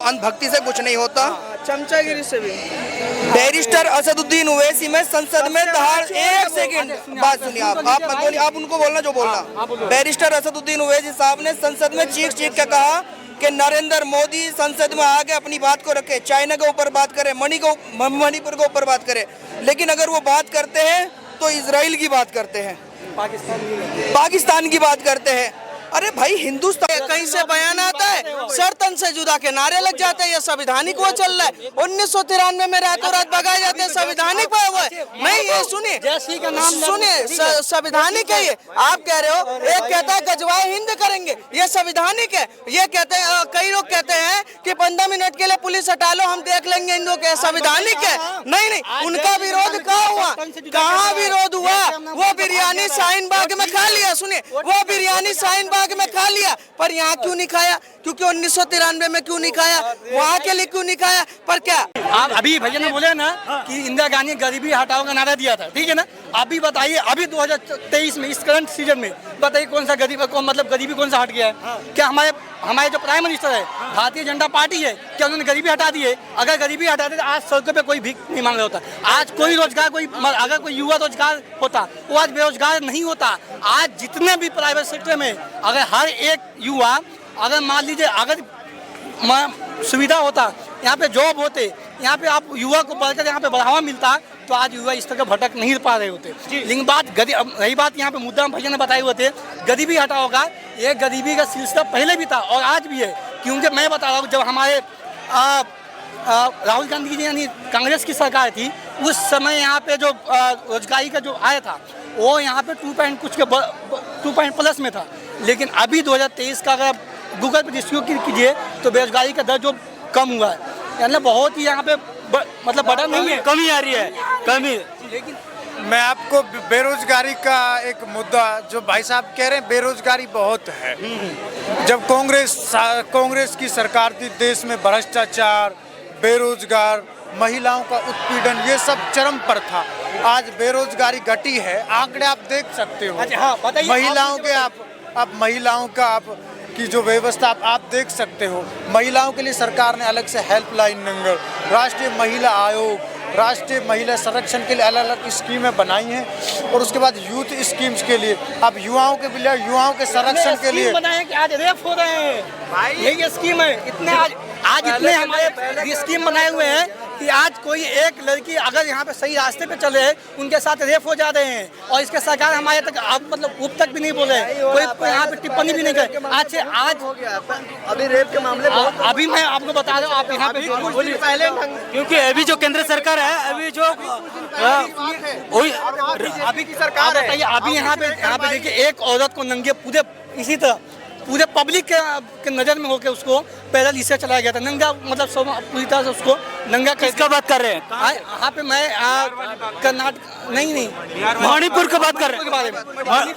अंधभक्ति से कुछ नहीं होता, चमचागिरी से भी। बैरिस्टर असदुद्दीन ओवैसी में संसद में दहाड़, एक सेकंड बात सुनिए, आप मत बोलिए, आप उनको बोलना जो बोलना। बैरिस्टर असदुद्दीन ओवैसी साहब ने संसद में चीख चीख के कहा कि नरेंद्र मोदी संसद में आके अपनी बात को रखे, चाइना के ऊपर बात करे, मणिपुर के ऊपर बात करे, लेकिन अगर वो बात करते हैं तो इजराइल की बात करते हैं, पाकिस्तान की बात करते हैं। अरे भाई हिंदुस्तान कहीं से बयान आता है, सर तन से जुदा के नारे लग जाते हैं, ये संवैधानिक वो चल रहा है। 1993 में रातों रात भगाए जाते हैं, संवैधानिक वो है नहीं। ये सुनिए संवैधानिक है ये। आप कह रहे हो, एक कहता है गजवाए हिंद करेंगे, ये संवैधानिक है। ये कहते हैं, कई लोग कहते हैं कि 15 मिनट के लिए पुलिस हटा लो, हम देख लेंगे हिंदुओं के, संवैधानिक है। नहीं, उनका विरोध कहाँ हुआ, कहाँ विरोध हुआ? वो बिरयानी शाहीन बाग में खा लिया, सुनिए, वो बिरयानी शाहीन में खा लिया, पर यहाँ क्यों नहीं खाया? क्योंकि 1993 में क्यों नहीं खाया, वहाँ के लिए क्यों नहीं खाया? पर क्या आप अभी भैया ने बोले ना कि इंदिरा गांधी गरीबी हटाओ का नारा दिया था, ठीक है ना? अभी बताइए, अभी 2023 में इस करंट सीजन में बताइए कौन सा गरीबी कौन सा हट गया है? क्या हमारे जो प्राइम मिनिस्टर है, भारतीय जनता पार्टी है, क्या उन्होंने गरीबी हटा दी है? अगर गरीबी हटाते तो आज सड़कों पे कोई भीख नहीं मांग रहा होता, आज कोई रोजगार, अगर कोई युवा रोजगार होता वो आज बेरोजगार नहीं होता। आज जितने भी प्राइवेट सेक्टर में अगर हर एक युवा, अगर मान लीजिए अगर सुविधा होता, यहाँ पे जॉब होते, यहाँ पे आप युवा को बढ़कर यहाँ पे बढ़ावा मिलता, तो आज युवा इस तरह भटक नहीं पा रहे होते। लेकिन रही बात यहाँ पे मुद्दा भैया ने बताए हुए थे, गरीबी हटाओ का, ये गरीबी का सिलसिला पहले भी था और आज भी है। क्योंकि मैं बता रहा हूँ, जब हमारे राहुल गांधी जी यानी कांग्रेस की सरकार थी, उस समय यहाँ पे जो रोजगारी का जो आया था वो यहाँ पे 2+ में था। लेकिन अभी 2023 का अगर गूगल पे डिस्ट्रीब्यूट कीजिए तो बेरोजगारी का दर जो कम हुआ है, यानी बहुत ही यहाँ पे मतलब बड़ा नहीं है, कमी आ रही है, कमी। लेकिन मैं आपको बेरोजगारी का एक मुद्दा, जो भाई साहब कह रहे हैं बेरोजगारी बहुत है। जब कांग्रेस की सरकार थी, देश में भ्रष्टाचार, बेरोजगार, महिलाओं का उत्पीड़न, ये सब चरम पर था। आज बेरोजगारी घटी है, आंकड़े आप देख सकते हो। महिलाओं के आप महिलाओं का की जो व्यवस्था आप देख सकते हो। महिलाओं के लिए सरकार ने अलग से हेल्पलाइन नंबर, राष्ट्रीय महिला आयोग, राष्ट्रीय महिला संरक्षण के लिए अलग अलग स्कीमें बनाई हैं। और उसके बाद यूथ स्कीम्स के लिए, अब युवाओं के संरक्षण के लिए बनाए कि आज रेप हो रहे हैं भाई, यही स्कीम है। इतने आज इतने हमारे स्कीम बनाए हुए हैं कि आज कोई एक लड़की अगर यहाँ पे सही रास्ते पे चले, उनके साथ रेप हो जा रहे हैं और इसके सरकार हमारे तक मतलब ऊप तक भी नहीं बोले, कोई यहाँ पे टिप्पणी भी नहीं करे। आज हो गया अभी रेप के मामले, अभी मैं आपको बता रहा हूँ, आप यहाँ पे पहले, क्योंकि अभी जो केंद्र सरकार है, अभी जो अभी की सरकार है, अभी यहाँ पे देखिए, एक औरत को नंगे इसी तरह पूरे पब्लिक के नज़र में होकर उसको पैदल इसे चलाया गया था, नंगा, मतलब पूरी तरह से उसको नंगा। किसका बात कर रहे हैं? यहाँ पे मैं कर्नाटक नहीं मणिपुर की बात कर रहे हैं बारे में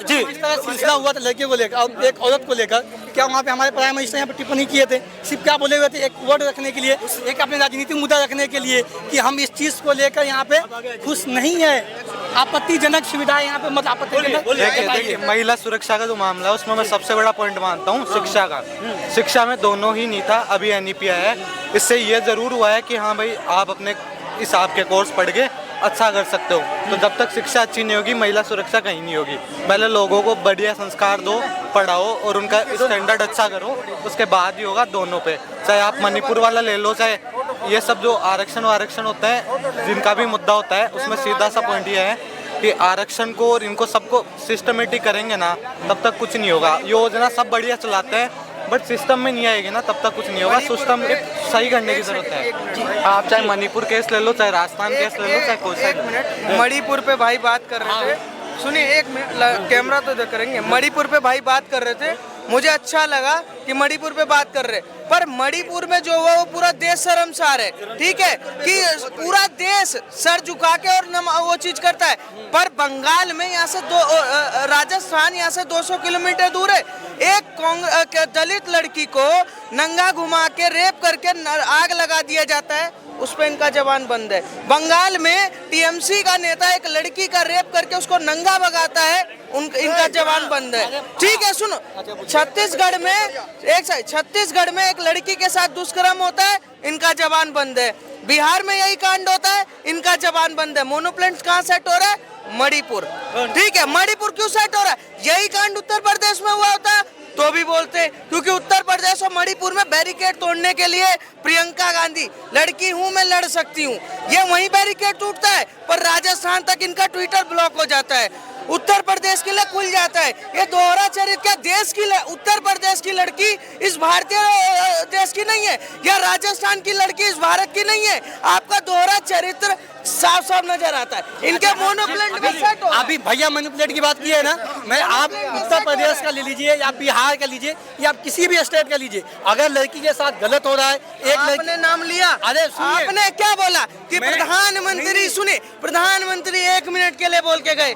जी। इस तरह सिलसिला हुआ था लड़के को लेकर और एक औरत को लेकर। क्या वहाँ पे हमारे प्राइम मिनिस्टर यहाँ पे टिप्पणी किए थे? सिर्फ क्या बोले हुए थे, एक वर्ड रखने के लिए, एक अपने राजनीतिक मुद्दा रखने के लिए कि हम इस चीज़ को लेकर यहाँ पे खुश नहीं है। आपत्तिजनक सुविधाएं यहाँ पे मतलब आपत्तिजनक। देखिए, महिला सुरक्षा का जो मामला है उसमें मैं सबसे बड़ा पॉइंट मानता हूँ शिक्षा का। शिक्षा में दोनों ही नहीं था, अभी एनईपी आया है, इससे ये जरूर हुआ है कि हाँ भाई आप अपने हिसाब के कोर्स पढ़ के अच्छा कर सकते हो। तो जब तक शिक्षा अच्छी नहीं होगी, महिला सुरक्षा कहीं नहीं होगी। पहले लोगों को बढ़िया संस्कार दो, पढ़ाओ और उनका स्टैंडर्ड अच्छा करो, उसके बाद ही होगा दोनों पे। चाहे आप मणिपुर वाला ले लो, चाहे ये सब जो आरक्षण होता है, जिनका भी मुद्दा होता है, उसमें सीधा सा पॉइंट ये है कि आरक्षण को और इनको सबको सिस्टमेटिक करेंगे ना, तब तक कुछ नहीं होगा। योजना सब बढ़िया चलाते हैं, बट सिस्टम में नहीं आएगी ना, तब तक कुछ नहीं होगा। सिस्टम सही करने की जरूरत है। आप चाहे मणिपुर केस ले लो, चाहे राजस्थान केस ले लो, चाहे कोई सा। मणिपुर पे भाई बात कर रहे थे, सुनिए एक मिनट, कैमरा तो करेंगे। मणिपुर पे भाई बात कर रहे थे, मुझे अच्छा लगा कि मणिपुर पे बात कर रहे, पर मणिपुर में जो हुआ वो पूरा देश शर्मसार है। ठीक है कि पूरा देश सर झुका के और वो चीज करता है, पर बंगाल में यहाँ से राजस्थान यहाँ से 200 किलोमीटर दूर है, एक दलित लड़की को नंगा घुमा के रेप करके आग लगा दिया जाता है, उस पर इनका जबान बंद है। बंगाल में टीएमसी का नेता एक लड़की का रेप करके उसको नंगा भगाता है, इनका जबान बंद है। ठीक है, सुनो, छत्तीसगढ़ में एक लड़की के साथ दुष्कर्म होता है, इनका जबान बंद है। बिहार में यही कांड होता है, इनका जबान बंद है। मोनोप्लेंट्स कहाँ सेट हो रहा है? मणिपुर। ठीक है, मणिपुर क्यों सेट हो रहा है? यही कांड उत्तर प्रदेश में हुआ होता है तो भी बोलते, क्योंकि उत्तर प्रदेश और मणिपुर में बैरिकेड तोड़ने के लिए प्रियंका गांधी, लड़की हूं मैं लड़ सकती हूं, ये वहीं बैरिकेड टूटता है, पर राजस्थान तक इनका ट्विटर ब्लॉक हो जाता है, उत्तर प्रदेश के लिए खुल जाता है। ये दोहरा चरित्र क्या देश की उत्तर प्रदेश की लड़की इस भारतीय देश की नहीं है, या राजस्थान की लड़की इस भारत की नहीं है? आपका दोहरा चरित्र साफ साफ नजर आता है। इनके मोनोप्लेट में सेट हो। अभी भैया मैनिपुलेट की बात की है ना, मैं आप उत्तर प्रदेश का ले लीजिए या बिहार का लीजिए या आप किसी भी स्टेट का लीजिए, अगर लड़की के साथ गलत हो रहा है, एक आपने नाम लिया, अरे आपने क्या बोला कि प्रधानमंत्री, सुने, प्रधानमंत्री 1 मिनट के लिए बोल के गए।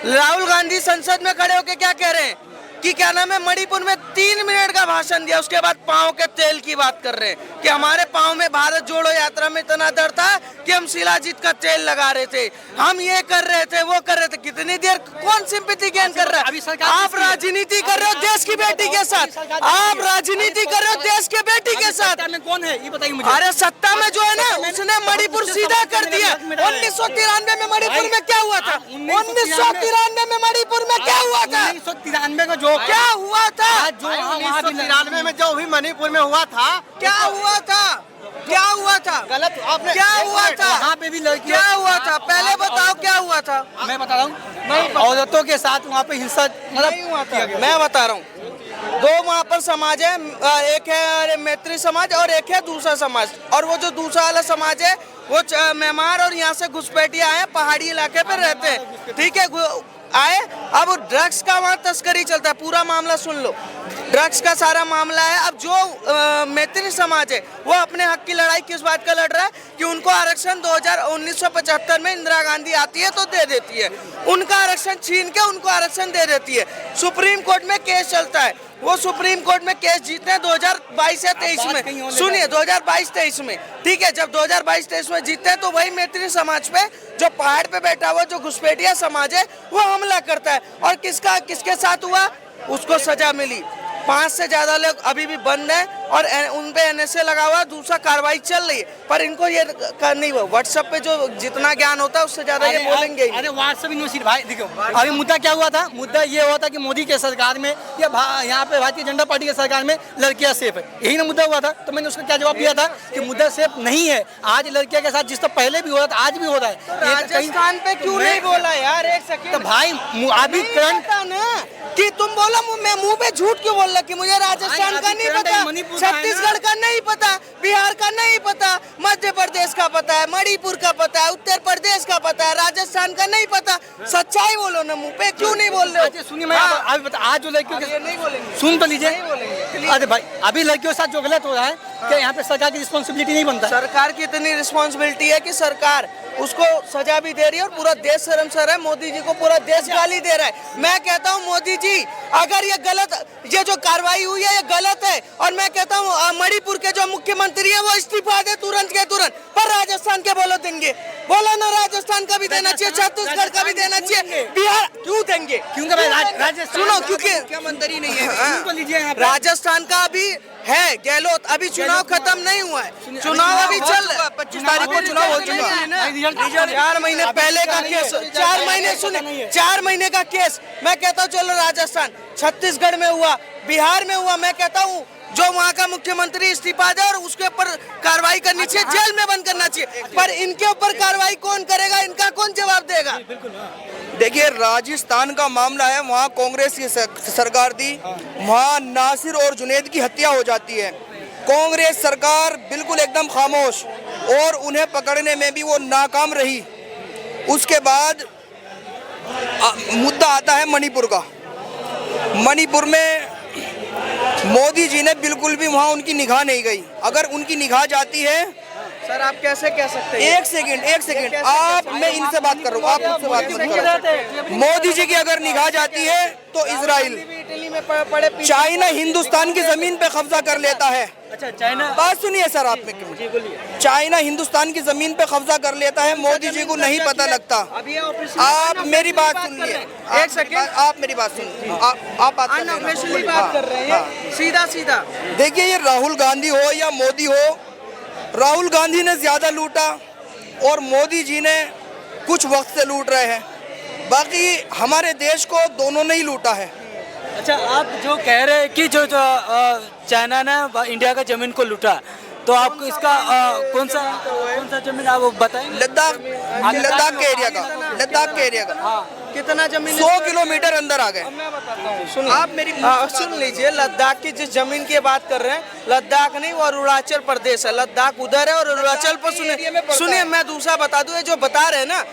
राहुल गांधी संसद में खड़े होकर क्या कह रहे हैं कि क्या नाम है, मणिपुर में 3 मिनट का भाषण दिया, उसके बाद पांव के तेल की बात कर रहे हैं कि हमारे पांव में भारत जोड़ो यात्रा में इतना दर्द था कि हम शिलाजीत का तेल लगा रहे थे, हम ये कर रहे थे, वो कर रहे थे। कितनी देर कौन सिंपैथी गेन कर रहा है? आप राजनीति कर रहे हो देश की बेटी के साथ, आप राजनीति कर रहे हो देश के बेटी के साथ। कौन है ये बताइए मुझे। अरे सत्ता में जो है ना, उसने मणिपुर सीधा कर दिया। 1993 में मणिपुर में क्या हुआ था? 1993 में मणिपुर में क्या हुआ था? 1993 का जो क्या हुआ था? जो 1993 में जो भी मणिपुर में हुआ था, क्या हुआ था? क्या हुआ था? गलत आपने क्या हुआ था? वहाँ पे भी लड़की, क्या हुआ था? पहले बताओ क्या हुआ था? मैं बता रहा हूँ, औरतों के साथ वहाँ पे हिंसा नहीं हुआ था। मैं बता रहा हूँ, 2 वहाँ पर समाज है, एक है मैत्री समाज और एक है दूसरा समाज, और वो जो दूसरा वाला समाज है वो मेमार और यहाँ से घुसपैठिया आए, पहाड़ी इलाके पे रहते हैं। ठीक है, आए, अब ड्रग्स का वहाँ तस्करी चलता है, पूरा मामला सुन लो, ड्रग्स का सारा मामला है। अब जो मैत्री समाज है वो अपने हक की लड़ाई किस बात का लड़ रहा है कि उनको आरक्षण 1975 में इंदिरा गांधी आती है तो दे देती है, उनका आरक्षण छीन के उनको आरक्षण दे देती है। सुप्रीम कोर्ट में केस चलता है, वो सुप्रीम कोर्ट में केस जीते हैं 2022 या 23 में, सुनिए 2022-23 में। ठीक है, जब 2022-23 में जीते हैं तो वही मैत्री समाज पे जो पहाड़ पे बैठा हुआ जो घुसपैठिया समाज है वो हमला करता है, और किसके साथ हुआ? उसको सजा मिली। 5 से ज्यादा लोग अभी भी बंद हैं और उन पे NSA लगा हुआ, दूसरा कार्रवाई चल रही है, पर इनको ये नहीं हुआ। व्हाट्सएप पे जो जितना ज्ञान होता है उससे ज्यादा ये बोलेंगे। अरे व्हाट्सएप यूनिवर्सिटी भाई देखो, अभी मुद्दा क्या हुआ था? मुद्दा ये हुआ था कि मोदी के सरकार में या यहाँ पे भारतीय जनता पार्टी के सरकार में लड़कियां सेफ है, यही ना मुद्दा हुआ था। तो मैंने उसका क्या जवाब दिया था कि मुद्दा सेफ नहीं है। आज लड़कियों के साथ जिस तरह पहले भी हो रहा था आज भी हो रहा है। राजस्थान पे क्यों नहीं बोला यार? एक सेकंड, तो भाई अभी करंट ना कि तुम बोला, मैं मुंह पे झूठ क्यों बोल रहा कि मुझे राजस्थान का नहीं पता, छत्तीसगढ़ का नहीं पता, बिहार का नहीं पता, मध्य प्रदेश का पता है, मणिपुर का पता है, उत्तर प्रदेश का पता है, राजस्थान का नहीं पता। सच्चाई बोलो ना, मुंह पे क्यों नहीं बोल रहे हो? सुनिए, मैं अभी बता, आज जो लड़कियों के नहीं बोलेंगे, सुन तो लीजिए। बोलेंगे। अरे भाई अभी लड़कियों के साथ जो गलत हो रहा है, क्या यहाँ पे सरकार की रिस्पॉन्सिबिलिटी नहीं बनता? सरकार की इतनी रिस्पॉन्सिबिलिटी है कि सरकार उसको सजा भी दे रही है और पूरा देश शर्मसार है। मोदी जी को पूरा देश गाली दे रहा है। मैं कहता हूँ मोदी जी, अगर ये गलत, ये जो कार्रवाई हुई है ये गलत है, और मैं कहता हूँ मणिपुर के जो मुख्यमंत्री है वो इस्तीफा दे तुरंत के तुरंत। पर राजस्थान के बोलो देंगे, बोलो ना, राजस्थान का भी देना चाहिए, छत्तीसगढ़ का भी देना चाहिए, बिहार क्यों देंगे? क्योंकि भाई सुनो, क्योंकि मुख्यमंत्री नहीं है। राजस्थान का अभी है गहलोत, अभी चुनाव खत्म नहीं हुआ है, चुनाव अभी चल रहा है। 25 तारीख को चुनाव हो चुका है। 4 महीने पहले का केस, 4 महीने सुने, 4 महीने का केस। मैं कहता हूँ चलो राजस्थान, छत्तीसगढ़ में हुआ, बिहार में हुआ, मैं कहता हूँ जो वहाँ का मुख्यमंत्री इस्तीफा दे और उसके ऊपर कार्रवाई करनी चाहिए, जेल में बंद करना चाहिए। पर इनके ऊपर कार्रवाई कौन करेगा? इनका कौन जवाब देगा? देखिए, राजस्थान का मामला है, वहाँ कांग्रेस की सरकार थी, वहाँ नासिर और जुनैद की हत्या हो जाती है, कांग्रेस सरकार बिल्कुल एकदम खामोश, और उन्हें पकड़ने में भी वो नाकाम रही। उसके बाद मुद्दा आता है मणिपुर का। मणिपुर में मोदी जी ने बिल्कुल भी वहाँ उनकी निगाह नहीं गई। अगर उनकी निगाह जाती है सर आप कैसे कह सकते हैं? एक सेकंड आप, मैं इनसे बात कर रहा हूँ, आप मुझसे बात मत करो। मोदी जी की अगर निगाह जाती है तो इजराइल, इटली में पड़े पीछे- चाइना हिंदुस्तान की जमीन पे कब्जा कर लेता है। अच्छा चाइना, बात सुनिए सर आप में, चाइना हिंदुस्तान की जमीन पे कब्जा कर लेता है, मोदी जी को नहीं पता लगता। अभी ये ऑफिशियल आप मेरी बात सुन लिए, एक सेकंड, आप मेरी बात सुनिए, आप बात कर रहे हैं। अनऑफिशियली बात कर रहे हैं, सीधा सीधा। देखिए ये राहुल गांधी हो या मोदी हो, राहुल गांधी ने ज्यादा लूटा और मोदी जी ने कुछ वक्त से लूट रहे हैं, बाकी हमारे देश को दोनों ने ही लूटा है। अच्छा आप जो कह रहे हैं कि जो चाइना ने इंडिया का जमीन को लूटा, तो आपको इसका कौन सा जमीन आप बताएंगे? लद्दाख के एरिया का कितना जमीन 100 किलोमीटर अंदर आ गए। सुनिए, आप मेरी सुन लीजिए, लद्दाख की जिस जमीन की बात कर रहे हैं, लद्दाख नहीं वो अरुणाचल प्रदेश है, लद्दाख उधर है और अरुणाचल पर सुनिए मैं दूसरा बता दूं, ये जो बता रहे हैं ना,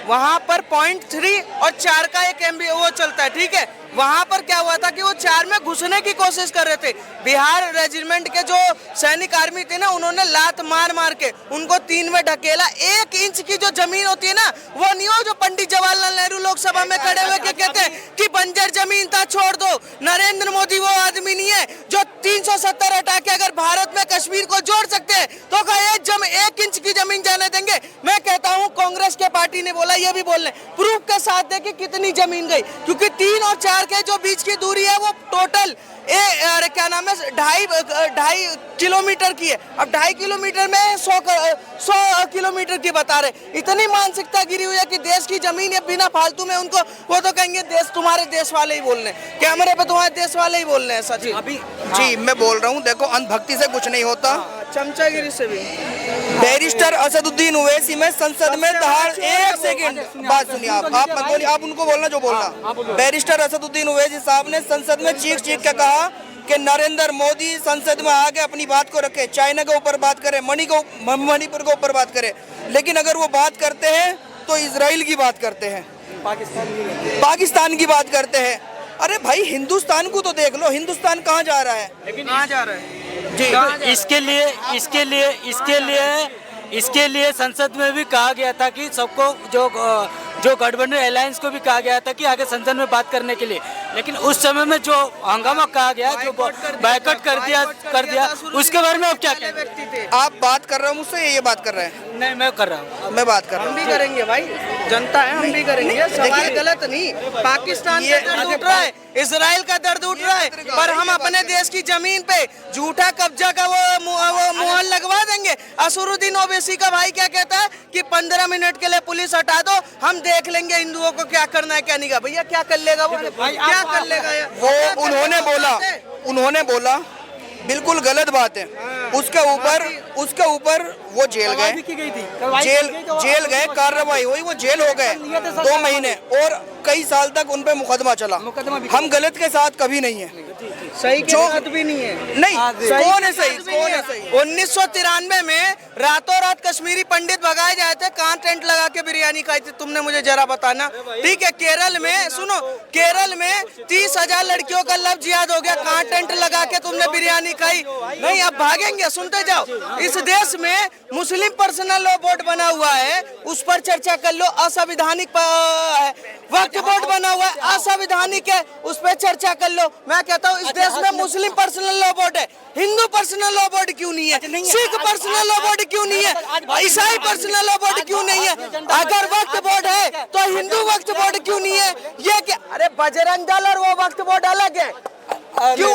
वहाँ पर 0.3 और 4 का एक MB वो चलता है, ठीक है। वहाँ पर क्या हुआ था कि वो 4 में घुसने की कोशिश कर रहे थे। बिहार रेजिमेंट के जो सैनिक आर्मी थे ना, उन्होंने लात मार मार के उनको 3 में ढकेला। 1 इंच की जो जमीन होती है ना, वो नहीं हो जो पंडित जवाहरलाल नेहरू लोकसभा में खड़े हुए के कहते हैं कि बंजर जमीन था छोड़ दो। नरेंद्र मोदी वो आदमी नहीं है जो 370 हटा के अगर भारत में कश्मीर को जोड़ सकते हैं तो क्या 1 इंच की जमीन जाने देंगे? मैं कहता हूँ कांग्रेस के पार्टी ने बोला, ये भी बोल रहे प्रूफ के साथ दे कि कितनी जमीन गई, क्योंकि 3 और 4 के जो बीच की दूरी है वो टोटल क्या नाम है 2.5 किलोमीटर की है। अब 2.5 किलोमीटर में 100 किलोमीटर की बता रहे। इतनी मानसिकता गिरी हुई है कि देश की जमीन है, बिना फालतू में उनको वो तो कहेंगे देश तुम्हारे देश वाले ही बोल रहे हैं, कैमरे पे तुम्हारे देश वाले ही बोल रहे हैं। सच अभी जी मैं बोल रहा हूँ, देखो अंधभक्ति से कुछ नहीं होता, चमचागिरी से भी। बैरिस्टर असदुद्दीन ओवैसी में संसद में दहाड़, एक सेकंड बात सुनिए, आप मत बोलिए, आप उनको बोलना जो बोलना। बैरिस्टर असदुद्दीन ओवैसी साहब ने संसद में चीख चीख के कहा कि नरेंद्र मोदी संसद में आके अपनी बात को रखे, चाइना के ऊपर बात करे, मणिपुर के ऊपर बात करे, लेकिन अगर वो बात करते हैं तो इजराइल की बात करते हैं, पाकिस्तान की बात करते हैं। अरे भाई हिंदुस्तान को तो देख लो, हिंदुस्तान कहाँ जा रहा है, लेकिन कहाँ जा रहा है जी। इसके लिए संसद में भी कहा गया था कि सबको जो गठबंधन अलायंस को भी कहा गया था कि आगे संसद में बात करने के लिए, लेकिन उस समय में जो हंगामा कहा गया, जो बायकॉट कर दिया उसके बारे में आप क्या कहेंगे? आप बात कर रहे हो मुझसे, ये बात कर रहे हैं? नहीं मैं कर रहा हूँ, मैं बात कर रहा हम हूँ। भी करेंगे भाई, जनता है, हम भी करेंगे। सवाल गलत नहीं, पाकिस्तान का दर्द उठ रहा है, इजराइल का दर्द उठ रहा है, पर हम अपने देश की जमीन पे झूठा कब्जा का वो मुहर लगवा देंगे। असुरुद्दीन ओवैसी का भाई क्या कहता है कि 15 मिनट के लिए पुलिस हटा दो, हम देख लेंगे हिंदुओं को क्या करना है क्या नहीं। भैया क्या कर लेगा वो, क्या कर लेगा वो उन्होंने बोला बिल्कुल गलत बात है। उसके ऊपर वो जेल गए, जेल गए, कार्रवाई हुई, वो जेल हो गए 2 महीने और कई साल तक उन पे मुकदमा चला। हम गलत के साथ कभी नहीं है, सही के साथ भी नहीं है। नहीं, कौन है सही, कौन है सही? 1993 में रातों रात कश्मीरी पंडित भगाए जाए थे, कहाँ टेंट लगा के बिरयानी खाई थी तुमने, मुझे जरा बताना। ठीक है, केरल में सुनो, केरल में 30,000 लड़कियों का लव जिहाद हो गया, कहाँ टेंट लगा के तुमने बिरयानी खाई? नहीं, अब भागेंगे, सुनते जाओ। इस देश में मुस्लिम पर्सनल लॉ बोर्ड बना हुआ है, उस पर चर्चा कर लो। असंवैधानिक वक्फ बोर्ड बना हुआ है, असंवैधानिक है, उस पर चर्चा कर लो। मैं कहता हूँ इस देश में मुस्लिम पर्सनल लॉ बोर्ड है, हिंदू पर्सनल लॉ बोर्ड क्यों नहीं है? सिख पर्सनल लॉ बोर्ड क्यों नहीं है? ईसाई पर्सनल लॉ बोर्ड क्यों नहीं है? अगर वक्फ बोर्ड है तो हिंदू वक्फ बोर्ड क्यों नहीं है? ये क्या, अरे बजरंग दल और वो वक्फ बोर्ड अलग है क्यों?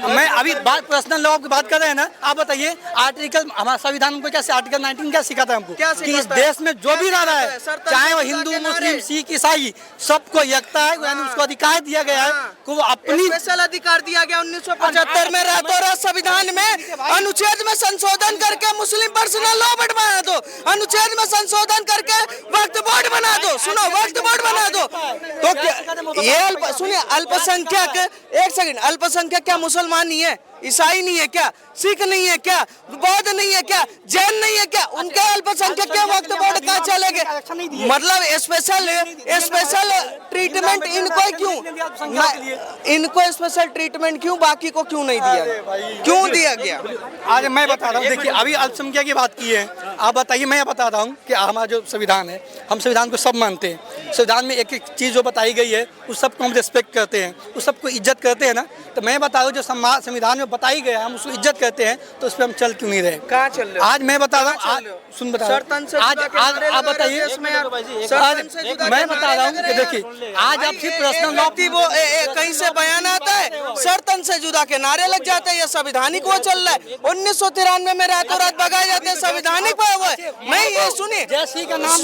मैं अभी बात पर्सनल लॉ की बात कर रहे हैं ना, आप बताइए आर्टिकल, हमारा संविधान को क्या आर्टिकल 19 क्या सिखाता है हमको? क्या कि इस सिखाता है? देश में जो भी रह रहा है, चाहे वो हिंदू, के मुस्लिम, नारे। सिख, ईसाई, सबको एकता है, यानी उसको अधिकार दिया गया है कि वो अपनी स्पेशल अधिकार दिया गया 1975 में, रातों रात संविधान में अनुच्छेद में संशोधन करके मुस्लिम पर्सनल लॉ बोर्ड बना दो, अनुच्छेद में संशोधन करके वक्फ बोर्ड बना दो। सुनो, वक्फ बोर्ड बना दो तो क्या ये सुनिए, अल्पसंख्यक, एक सेकंड, अल्पसंख्यक क्या मुसलमान नहीं है, ईसाई नहीं है क्या, सिख नहीं है क्या, बौद्ध नहीं है क्या, जैन नहीं है क्या? उनके अल्पसंख्यक के वक्त बोर्ड कहाँ चले गए? मतलब स्पेशल ट्रीटमेंट इनको क्यों, इनको स्पेशल ट्रीटमेंट क्यों, बाकी को क्यों नहीं दिया, क्यों दिया गया? आज मैं बता रहा हूँ, देखिए अभी अल्पसंख्यक की बात की है, आप बताइए, मैं बता रहा हूँ कि हमारा जो संविधान है, हम संविधान को सब मानते हैं। संविधान में एक एक चीज़ जो बताई गई है उस सबको हम रिस्पेक्ट करते हैं, उस सबको इज्जत करते हैं ना। तो मैं बता रहा हूँ जो संविधान में बताई गई है हम उसको इज्जत करते हैं, तो उस पर हम चल क्यों नहीं रहे? कहाँ चल रहे हो? आज मैं बता रहा हूँ, सुन बता रहा हूँ, आज आप बताइए, आज मैं बता रहा हूँ कि देखिए आज आप सिर्फ पर्सनल लॉ वो कहीं से बयान आता है, सर तन से जुदा के नारे लग जाते हैं, ये संवैधानिक वो चल रहा है। 1993 में रातों रात भगाए जाते हैं, संवैधानिक हुआ है? नहीं, ये सुनिए,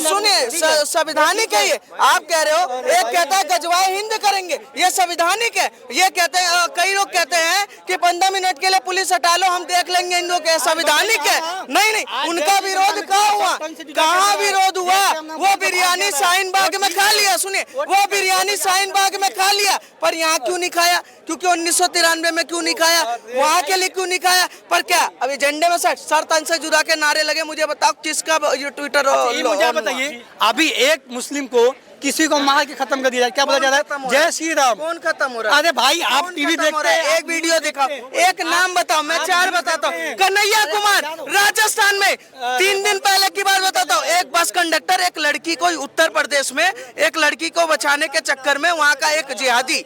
सुनिए, संवैधानिक है ये। आप कह रहे हो, एक कहता है गजवाए हिंद करेंगे, ये संवैधानिक है। ये कहते हैं, कई लोग कहते हैं कि 15 मिनट के लिए पुलिस हटा लो, हम देख लेंगे इन लोग, संवैधानिक है? नहीं नहीं, उनका विरोध कहाँ हुआ? कहाँ विरोध हुआ? वो बिरयानी शाहीन बाग में खा लिया, सुनिए, वो बिरयानी शाहीन बाग में खा लिया, पर यहाँ क्यों नहीं खाया? क्योंकि 1993 में क्यों नहीं खाया? वहाँ के लिए क्यों नहीं खाया? पर क्या अब एजेंडे में सर तन से जुदा के नारे लगे? मुझे बताओ किसका ये ट्विटर? मुझे बताइए, अभी एक मुस्लिम को किसी को मार के खत्म कर दिया जाए, क्या बोला जा रहा है? जय श्री राम। कौन खत्म हो रहा है? अरे भाई आप टीवी देखते हैं, एक वीडियो दिखाओ, एक नाम बताओ, मैं 4 बताता हूँ। कन्हैया कुमार, राजस्थान में 3 दिन पहले की बात बताता हूँ। एक बस कंडक्टर एक लड़की को, उत्तर प्रदेश में एक लड़की को बचाने के चक्कर में वहाँ का एक जिहादी,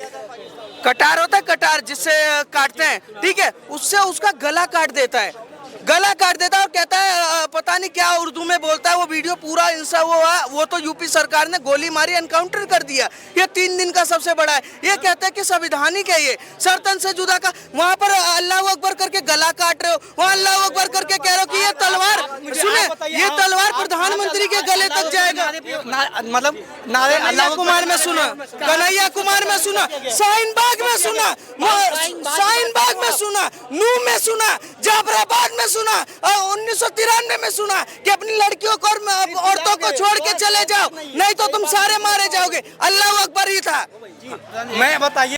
कटार होता है, कटार जिससे काटते हैं, ठीक है, उससे उसका गला काट देता है, गला काट देता है और कहता है पता नहीं क्या उर्दू में बोलता है। वो वीडियो पूरा इंसा वो तो यूपी सरकार ने गोली मारी, एनकाउंटर कर दिया। ये 3 दिन का सबसे बड़ा है। ये कहता है कि संवैधानिक है ये, सरतन से जुदा का। वहाँ पर अल्लाह अकबर करके गला काट रहे हो, वहाँ अल्लाह अकबर करके कह रहे हो कि ये तलवार, सुने, ये तलवार प्रधानमंत्री के गले तक जाएगा। मतलब नारे कन्हैया कुमार में सुना, कन्हैया कुमार में सुना, शाहीन बाग में सुना, शाहीन बाग में सुना, नूह में सुना, जाफराबाद में सुना, 1993 में सुना कि अपनी लड़कियों को और औरतों को छोड़ के चले जाओ, नहीं तो तुम सारे मारे जाओगे। अल्लाह अकबर ही था। मैं बताइए।